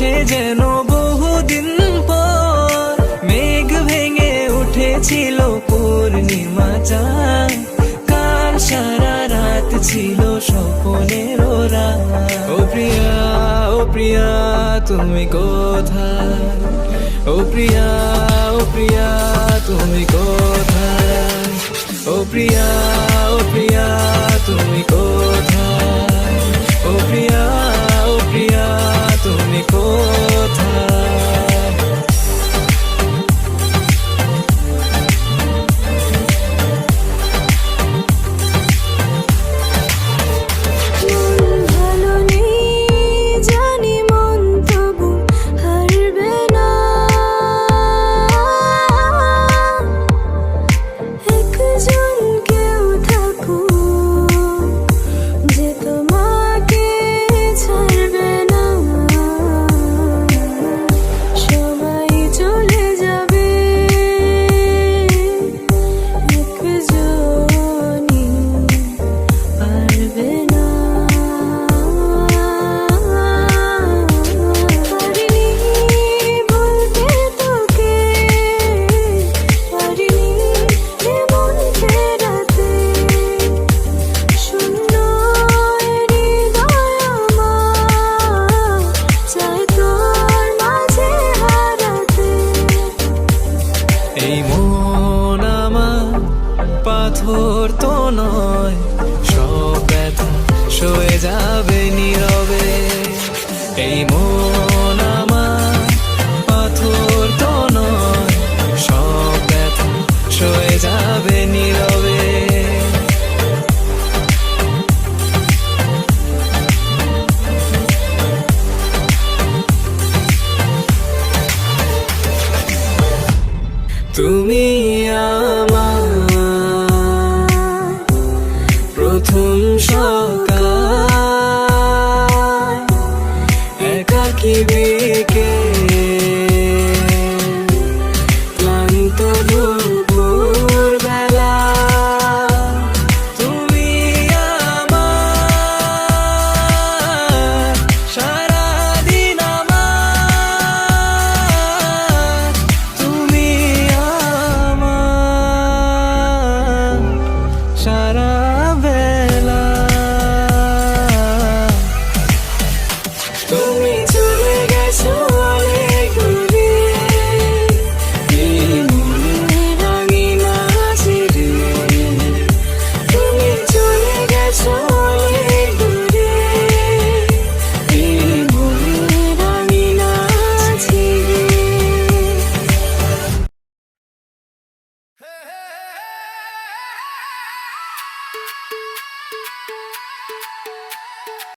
সে যেন বহুদিন পর মেঘ ভেঙে উঠেছিল পূর্ণিমা চাঁদ, কাল সারা রাত ছিল স্বপ্নের রাত। ও প্রিয়া, ও প্রিয়া তুমি কোথায়? ও প্রিয়া, ও প্রিয়া তুমি কোথায়? ও প্রিয়া, ও প্রিয়া তুমি কোথায়? ও প্রিয়া, ও প্রিয়া তুমি কোথায়? ভালো নেই জানি, মন তবু হারবে না। একজন কেউ থাকুক যে তোমাকে ছাড়বে না। সবাই চলে যাবে, একজনই পারবে না। পারিনি বলতে তোকে, পারিনি এমন ফেরাতে। শূন্য হৃদয় আমার চাই তোর মাঝে হারাতে। এই মন আমার পাথর তো নয়, সব ব্যথা সয়ে যাবে নীরবে। এই মন আমার পাথর তো নয়, সব ব্যথা সয়ে যাবে নীরবে। তুমি আমার প্রথম সকাল, একাকী বিকেল, ক্লান্ত দুপুর বেলা। তুমি আমার সারাদিন আমার, তুমি আমার সারা বেলা। তুমি